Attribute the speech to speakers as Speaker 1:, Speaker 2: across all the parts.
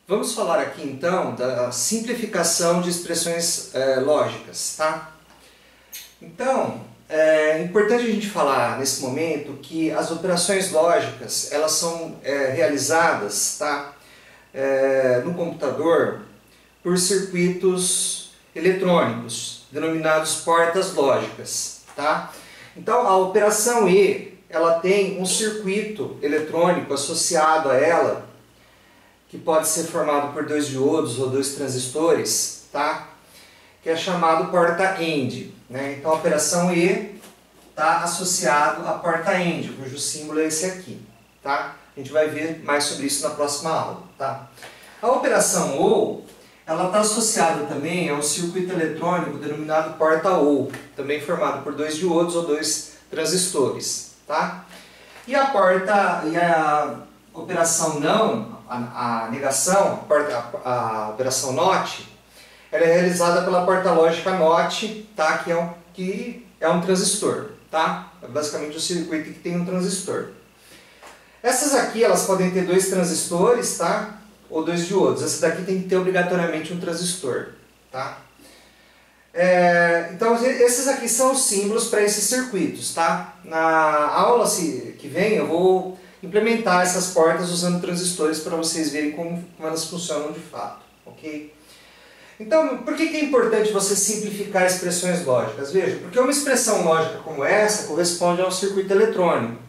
Speaker 1: Vamos falar aqui então da simplificação de expressões lógicas, tá? Então, é importante a gente falar nesse momento que as operações lógicas elas são realizadas, tá? No computador por circuitos eletrônicos, denominados portas lógicas, tá? Então, a operação E ela tem um circuito eletrônico associado a ela, que pode ser formado por dois diodos ou dois transistores, tá? Que é chamado porta AND, né? Então a operação E está associado à porta AND, cujo símbolo é esse aqui, tá? A gente vai ver mais sobre isso na próxima aula, tá? A operação OR, ela está associada também a um circuito eletrônico denominado porta OR, também formado por dois diodos ou dois transistores, tá? E a operação não, a negação, a operação NOT, ela é realizada pela porta lógica NOT, tá? que é um transistor, tá? É basicamente um circuito que tem um transistor. Essas aqui elas podem ter dois transistores, tá? Ou dois diodos. Essa daqui tem que ter obrigatoriamente um transistor, tá? Então esses aqui são os símbolos para esses circuitos, tá? Na aula que vem eu vou implementar essas portas usando transistores para vocês verem como elas funcionam de fato, ok? Então, por que é importante você simplificar expressões lógicas? Veja, porque uma expressão lógica como essa corresponde a um circuito eletrônico.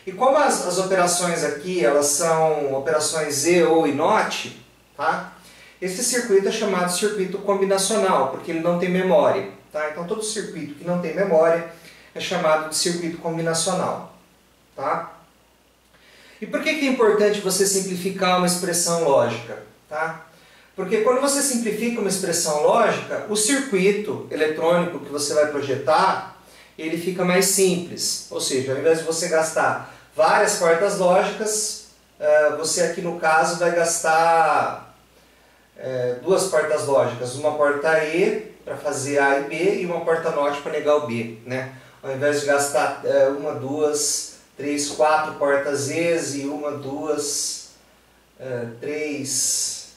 Speaker 1: E como as operações aqui elas são operações E, OR e NOT, tá? Esse circuito é chamado de circuito combinacional, porque ele não tem memória, tá? Então todo circuito que não tem memória é chamado de circuito combinacional, tá? E por que é importante você simplificar uma expressão lógica? Tá? Porque quando você simplifica uma expressão lógica, o circuito eletrônico que você vai projetar, ele fica mais simples. Ou seja, ao invés de você gastar várias portas lógicas, você aqui no caso vai gastar duas portas lógicas. Uma porta E para fazer A e B e uma porta NOT para negar o B, né? Ao invés de gastar uma, duas, três, quatro portas E's e uma, duas, três,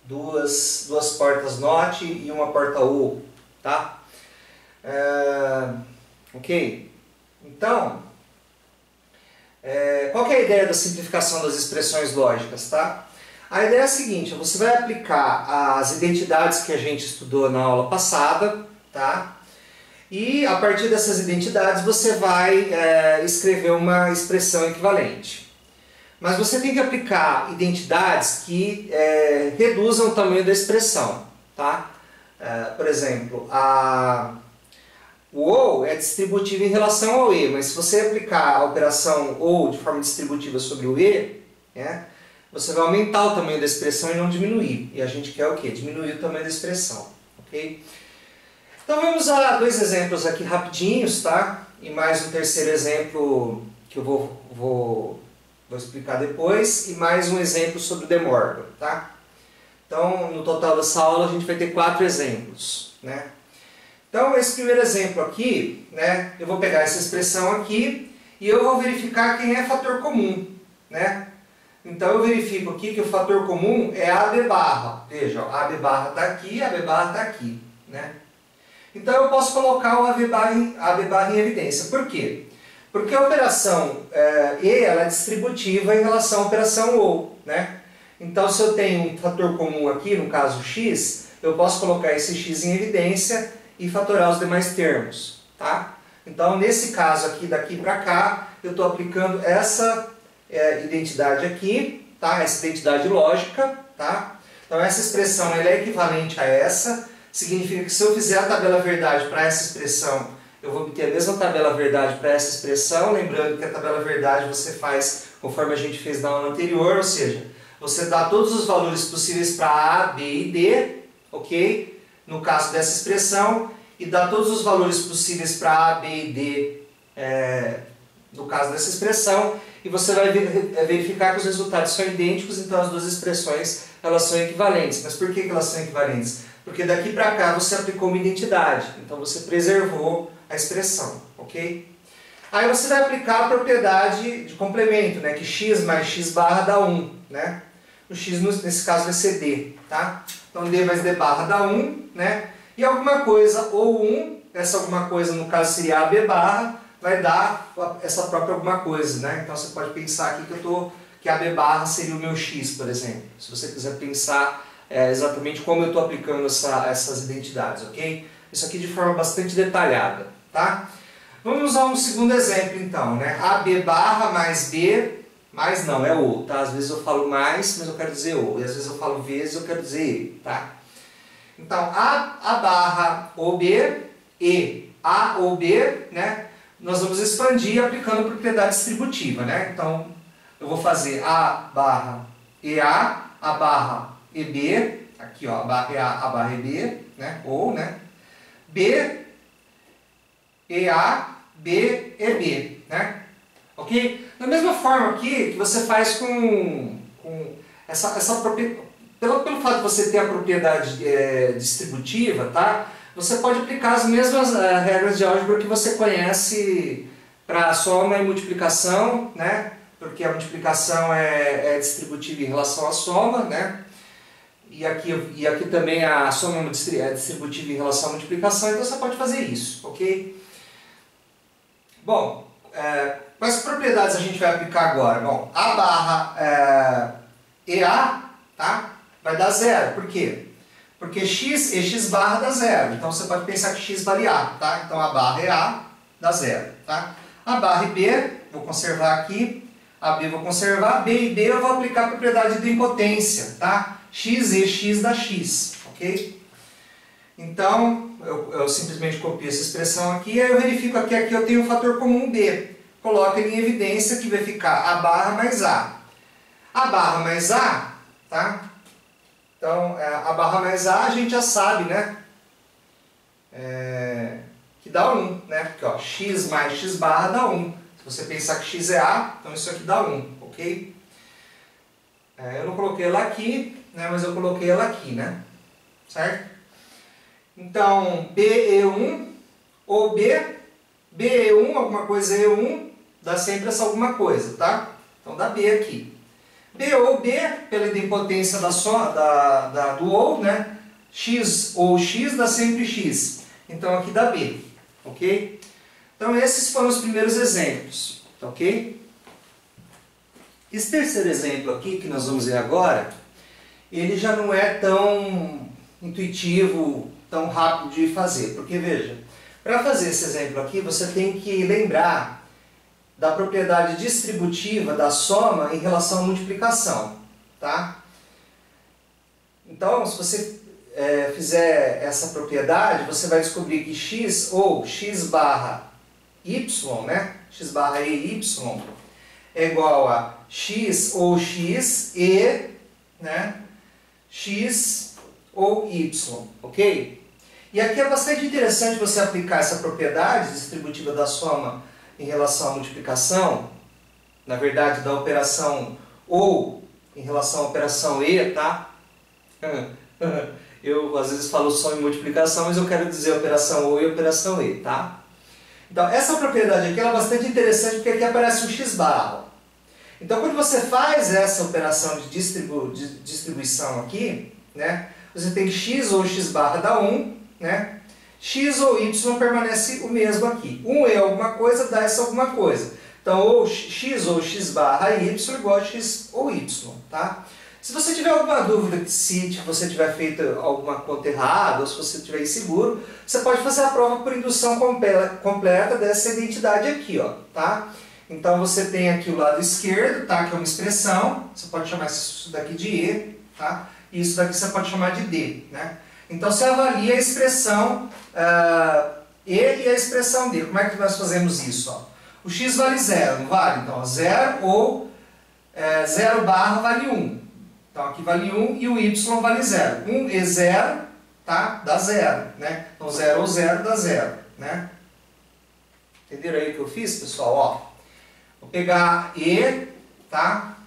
Speaker 1: duas portas NOT e uma porta OR, tá? Ok? Então, qual que é a ideia da simplificação das expressões lógicas, tá? A ideia é a seguinte: você vai aplicar as identidades que a gente estudou na aula passada, tá? E a partir dessas identidades você vai escrever uma expressão equivalente. Mas você tem que aplicar identidades que reduzam o tamanho da expressão, tá? Por exemplo, o OR é distributivo em relação ao E, mas se você aplicar a operação OR de forma distributiva sobre o E, né, você vai aumentar o tamanho da expressão e não diminuir. E a gente quer o quê? Diminuir o tamanho da expressão, ok? Então vamos a dois exemplos aqui rapidinhos, tá? E mais um terceiro exemplo que eu vou explicar depois, e mais um exemplo sobre o De Morgan, tá? Então, no total dessa aula a gente vai ter 4 exemplos, né? Então, esse primeiro exemplo aqui, né? Eu vou pegar essa expressão aqui e eu vou verificar quem é fator comum, né? Então eu verifico aqui que o fator comum é AB barra. Veja, a AB barra está aqui, a AB barra está aqui, né? Então eu posso colocar o AB barra em evidência. Por quê? Porque a operação E ela é distributiva em relação à operação OR, né? Então se eu tenho um fator comum aqui, no caso x, eu posso colocar esse x em evidência e fatorar os demais termos, tá? Então nesse caso aqui, daqui para cá, eu estou aplicando essa identidade aqui, tá? Essa identidade lógica, tá? Então essa expressão ela é equivalente a essa. Significa que se eu fizer a tabela verdade para essa expressão, eu vou obter a mesma tabela verdade para essa expressão. Lembrando que a tabela verdade você faz conforme a gente fez na aula anterior, ou seja, você dá todos os valores possíveis para A, B e D, ok? No caso dessa expressão, e dá todos os valores possíveis para A, B e D no caso dessa expressão, e você vai verificar que os resultados são idênticos, então as duas expressões elas são equivalentes. Mas por que elas são equivalentes? Porque daqui para cá você aplicou uma identidade, então você preservou a expressão, ok? Aí você vai aplicar a propriedade de complemento, né? Que x mais x barra dá 1, né? o x nesse caso vai ser d, tá? Então d vezes d barra dá 1, né? E alguma coisa, ou 1, essa alguma coisa no caso seria a b barra, vai dar essa própria alguma coisa, né? Então você pode pensar aqui que a b barra seria o meu x, por exemplo. Se você quiser pensar exatamente como eu estou aplicando essas identidades, ok? Isso aqui de forma bastante detalhada, tá? Vamos usar um segundo exemplo então, né? AB barra mais B, mais não, é o, tá? Às vezes eu falo mais, mas eu quero dizer o, e às vezes eu falo vezes, eu quero dizer e, tá? Então, A barra OB e A ou B, né? Nós vamos expandir aplicando propriedade distributiva, né? Então, eu vou fazer A barra EA, A barra EB, aqui ó, A barra EA, A barra EB, né? Ou, né? B, EA, B, EB, né? Ok? Da mesma forma aqui que você faz com essa propriedade, pelo fato de você ter a propriedade distributiva, tá? Você pode aplicar as mesmas regras de álgebra que você conhece para soma e multiplicação, né? Porque a multiplicação é distributiva em relação à soma, né? E aqui também a soma é distributiva em relação à multiplicação, então você pode fazer isso, ok? Bom, quais propriedades a gente vai aplicar agora? Bom, A barra EA, tá? Vai dar zero. Por quê? Porque x e x barra dá zero. Então você pode pensar que x vale A, tá? Então a barra EA dá zero, tá? A barra B, vou conservar aqui. A B vou conservar. B e B eu vou aplicar a propriedade de idempotência, tá? X e x dá x, ok? Então, eu simplesmente copio essa expressão aqui e aí eu verifico aqui eu tenho o fator comum B. Coloco ele em evidência que vai ficar A barra mais A. A barra mais A, tá? Então, a barra mais A a gente já sabe, né? Que dá 1, né? Porque ó, x mais x barra dá 1. Se você pensar que x é A, então isso aqui dá 1, ok? Eu não coloquei ela aqui, né? Mas eu coloquei ela aqui, né? Certo? Então, BE1 ou BE1, alguma coisa E1, dá sempre essa alguma coisa, tá? Então dá B aqui. B ou B, pela idempotência do ou, né? X ou X dá sempre X. Então aqui dá B, ok? Então esses foram os primeiros exemplos, ok? Esse terceiro exemplo aqui, que nós vamos ver agora, ele já não é tão intuitivo, tão rápido de fazer. Porque veja, para fazer esse exemplo aqui, você tem que lembrar da propriedade distributiva da soma em relação à multiplicação, tá? Então, se você fizer essa propriedade, você vai descobrir que x ou x barra y, né? X barra EY é igual a x ou x e, né? X ou y, ok? E aqui é bastante interessante você aplicar essa propriedade distributiva da soma em relação à multiplicação, na verdade da operação ou em relação à operação e, tá? Eu às vezes falo só em multiplicação, mas eu quero dizer operação ou e operação e, tá? Então essa propriedade aqui ela é bastante interessante porque aqui aparece um x barra. Então quando você faz essa operação de distribuição aqui, né? Você tem que x ou x barra dá 1, né? X ou y permanece o mesmo aqui. 1 é alguma coisa, dá essa alguma coisa. Então, ou x ou x barra y igual a x ou y, tá? Se você tiver alguma dúvida, se você tiver feito alguma conta errada, ou se você estiver inseguro, você pode fazer a prova por indução completa dessa identidade aqui, ó, tá? Então, você tem aqui o lado esquerdo, tá? Que é uma expressão, você pode chamar isso daqui de E, tá? E isso daqui você pode chamar de D, né? Então você avalia a expressão E e a expressão D. Como é que nós fazemos isso? Ó? O x vale 0, não vale? Então 0 ou 0 barra vale 1. Então aqui vale 1 e o y vale 0. 1 e 0, tá? Dá 0, né? Então 0 ou 0 dá 0, né? Entenderam aí o que eu fiz, pessoal? Ó, vou pegar E, tá?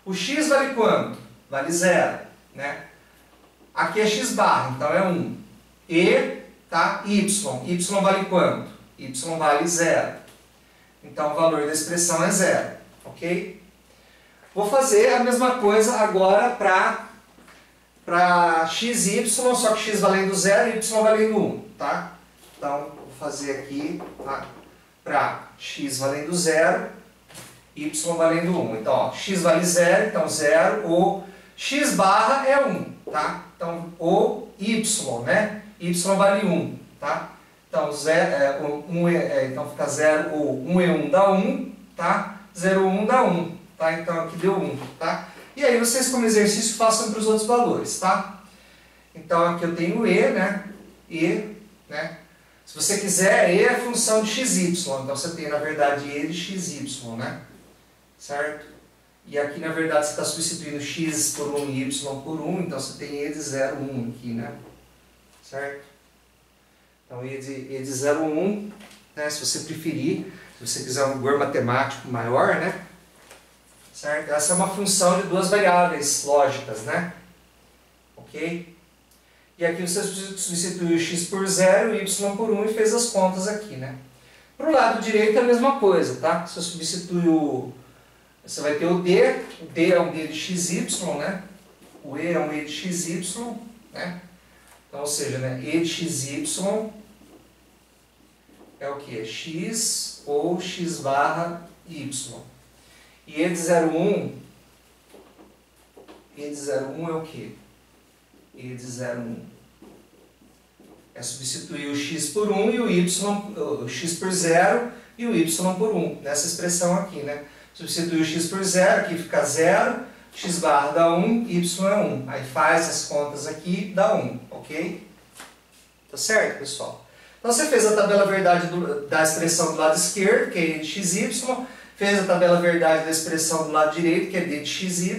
Speaker 1: O x vale quanto? Vale 0, né? Aqui é x barra, então é 1. E, tá? Y. Y vale quanto? Y vale 0. Então o valor da expressão é 0. Ok? Vou fazer a mesma coisa agora para x e y, só que x valendo 0 e y valendo 1, tá? Então, vou fazer aqui, tá? Para x valendo 0, y valendo 1. Então, ó, x vale 0, então 0, o x barra é 1, tá? Então, o y, né? Y vale 1, tá? Então, então fica 0, o 1 e 1 dá 1, tá? 0 e 1 dá 1, tá? Então, aqui deu 1, tá? E aí, vocês como exercício façam para os outros valores, tá? Então, aqui eu tenho e, né? E, né? Se você quiser, e é função de xy, então você tem, na verdade, e de xy, né? Certo? E aqui, na verdade, você está substituindo x por 1 e y por 1, então você tem e de 0, 1 aqui, né? Certo? Então, e de 0, 1, né? Se você preferir, se você quiser um rigor matemático maior, né? Certo? Essa é uma função de duas variáveis lógicas, né? Ok? E aqui você substituiu x por 0 e y por 1 e fez as contas aqui, né? Para o lado direito é a mesma coisa, tá? Você substitui você vai ter o d é um d de xy, né? O e é um e de xy, né? Então, ou seja, né? e de xy é o que? X ou x barra y. E e de 0,1 é o que? e de 0,1 é substituir o x por 1 e o x por 0 e o y por 1, nessa expressão aqui, né? Substituir o x por 0, aqui fica 0, x barra dá 1, y é 1. Aí faz as contas aqui, dá 1, ok? Tá certo, pessoal? Então você fez a tabela verdade da expressão do lado esquerdo, que é e de xy, fez a tabela verdade da expressão do lado direito, que é d de xy,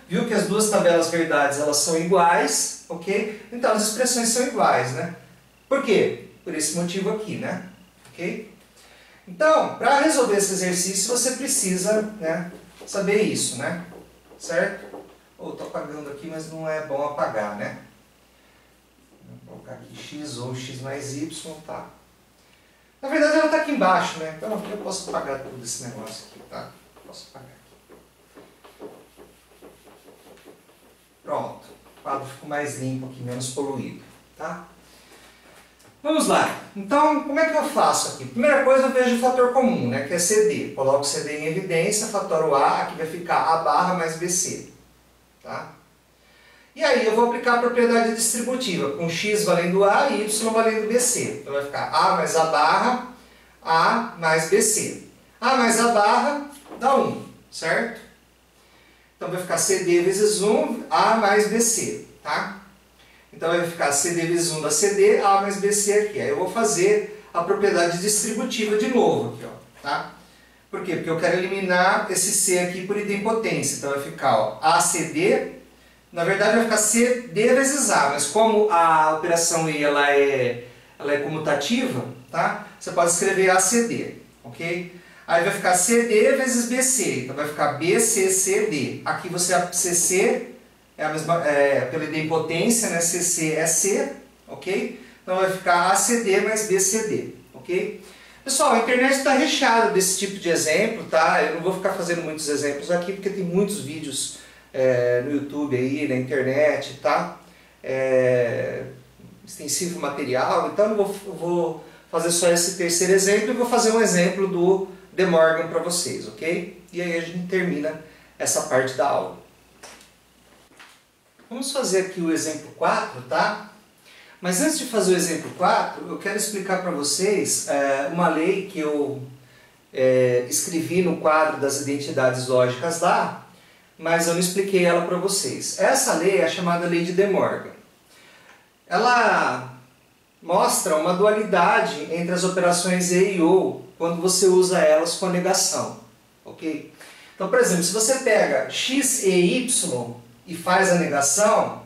Speaker 1: viu que as duas tabelas verdades elas são iguais, ok? Então as expressões são iguais, né? Por quê? Por esse motivo aqui, né? Ok? Então, para resolver esse exercício, você precisa, né, saber isso, né? Certo? Estou apagando aqui, mas não é bom apagar, né? Vou colocar aqui x ou x mais y, tá? Na verdade, ela está aqui embaixo, né? Então, aqui eu posso apagar tudo esse negócio aqui, tá? Posso apagar aqui. Pronto. O quadro ficou mais limpo aqui, menos poluído, tá? Vamos lá. Então, como é que eu faço aqui? Primeira coisa, eu vejo o fator comum, né? Que é CD. Coloco CD em evidência, fatoro A, aqui vai ficar A barra mais BC, tá? E aí eu vou aplicar a propriedade distributiva, com x valendo A e y valendo BC. Então vai ficar A mais A barra, A mais BC. A mais A barra dá 1, certo? Então vai ficar CD vezes 1, A mais BC, tá? Então vai ficar CD vezes 1 da CD, A mais BC aqui. Aí eu vou fazer a propriedade distributiva de novo aqui, ó, tá? Por quê? Porque eu quero eliminar esse C aqui por idempotência. Então vai ficar, ó, ACD. Na verdade vai ficar CD vezes A, mas como a operação I ela é comutativa, tá? Você pode escrever ACD, ok? Aí vai ficar CD vezes BC, então vai ficar BCCD. Aqui você, CC é a mesma, pela idempotência, né? CC é C, ok? Então vai ficar ACD mais BCD, ok? Pessoal, a internet está recheada desse tipo de exemplo, tá? Eu não vou ficar fazendo muitos exemplos aqui, porque tem muitos vídeos no YouTube aí, na internet, tá? Extensivo material, então eu vou fazer só esse terceiro exemplo e vou fazer um exemplo do De Morgan para vocês, ok? E aí a gente termina essa parte da aula. Vamos fazer aqui o exemplo 4, tá? Mas antes de fazer o exemplo 4, eu quero explicar para vocês uma lei que eu escrevi no quadro das identidades lógicas lá, mas eu não expliquei ela para vocês. Essa lei é a chamada lei de De Morgan. Ela mostra uma dualidade entre as operações e e ou quando você usa elas com a negação, ok? Então, por exemplo, se você pega x e y e faz a negação,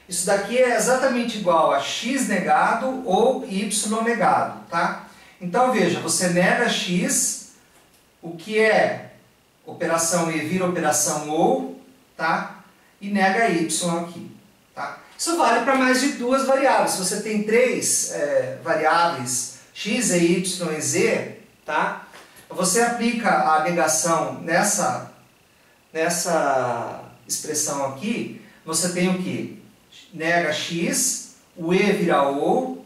Speaker 1: isso daqui é exatamente igual a x negado ou y negado, tá? Então, veja, você nega x, o que é operação E vira operação OU, tá? E nega Y aqui, tá? Isso vale para mais de duas variáveis. Se você tem três variáveis, x, e y e z, tá? Você aplica a negação nessa expressão aqui, você tem o que? Nega x, o e vira o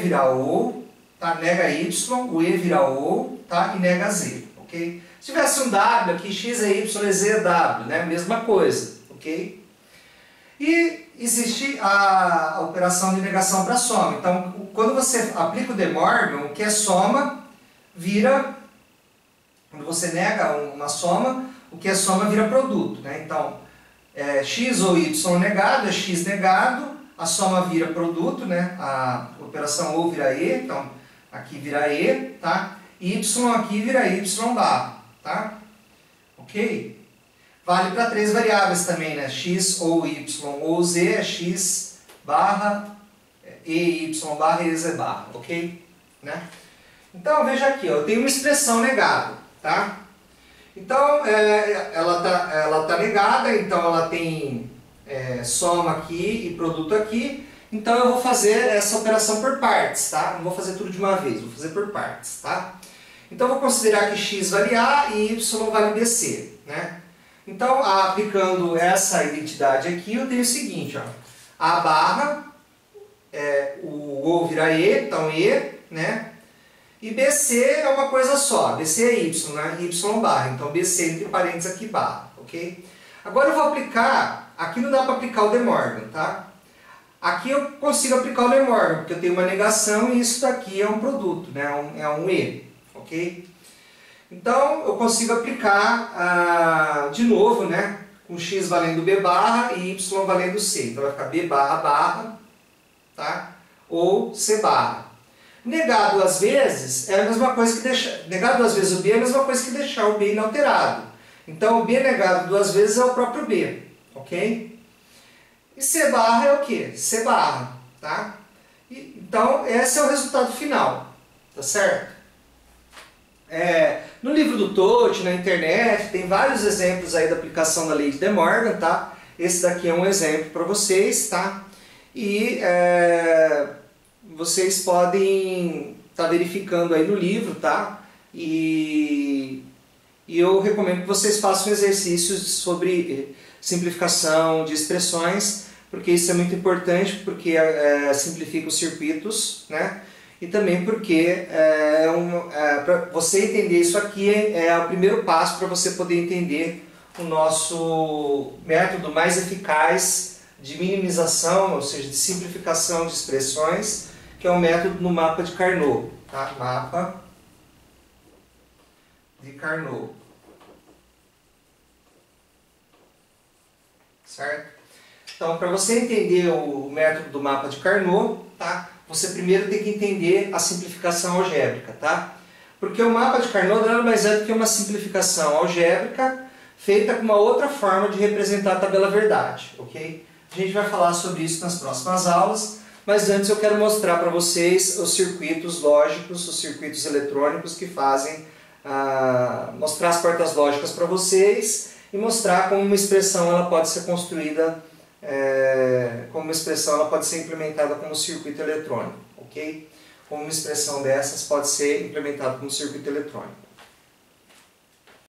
Speaker 1: vira o, tá? Nega y, o e vira o, tá? E nega z, ok? Se tivesse um w aqui, x é y, é z é w, né? Mesma coisa, ok? E existe a operação de negação para soma. Então, quando você aplica o De Morgan, o que é soma vira, quando você nega uma soma, o que é soma vira produto, né? Então, x ou y negado é x negado, a soma vira produto, né? A operação ou vira e, então aqui vira e, tá? Y aqui vira y barra, tá? Ok? Vale para 3 variáveis também, né? X ou y ou z é x barra e y barra e z barra, ok? Né? Então veja aqui, ó, eu tenho uma expressão negada, tá? Então ela tá negada, então ela tem soma aqui e produto aqui. Então eu vou fazer essa operação por partes, tá? Não vou fazer tudo de uma vez, vou fazer por partes, tá? Então eu vou considerar que x vale A e y vale BC, né? Então, aplicando essa identidade aqui, eu tenho o seguinte, ó, A barra, o vira E, então E, né? E BC é uma coisa só, BC é Y, né? Y barra, então BC entre parênteses aqui barra, ok? Agora eu vou aplicar, aqui não dá para aplicar o De Morgan, tá? Aqui eu consigo aplicar o De Morgan, porque eu tenho uma negação e isso daqui é um produto, né? É um E, ok? Então, eu consigo aplicar de novo, né, com x valendo B barra e y valendo C. Então, vai ficar B barra barra, tá? Ou C barra. Negar duas vezes é a mesma coisa que deixar... Negar duas vezes o B é a mesma coisa que deixar o B inalterado. Então, o B negado duas vezes é o próprio B, ok? E C barra é o quê? C barra, tá? Então, esse é o resultado final, tá certo? No livro do Todt, na internet, tem vários exemplos aí da aplicação da lei de De Morgan, tá? Esse daqui é um exemplo para vocês, tá? E vocês podem estar verificando aí no livro, tá? E eu recomendo que vocês façam exercícios sobre simplificação de expressões, porque isso é muito importante, porque simplifica os circuitos, né? E também porque para você entender isso aqui é o primeiro passo para você poder entender o nosso método mais eficaz de minimização, ou seja, de simplificação de expressões, que é o método no mapa de Carnot, tá? Mapa de Carnot. Certo? Então, para você entender o método do mapa de Carnot, tá? Você primeiro tem que entender a simplificação algébrica, tá? Porque o mapa de Carnot nada mais é do que uma simplificação algébrica feita com uma outra forma de representar a tabela verdade, ok? A gente vai falar sobre isso nas próximas aulas, mas antes eu quero mostrar para vocês os circuitos lógicos, os circuitos eletrônicos que fazem, mostrar as portas lógicas para vocês e mostrar como uma expressão ela pode ser construída, como uma expressão ela pode ser implementada como circuito eletrônico, ok? Como uma expressão dessas pode ser implementada como circuito eletrônico.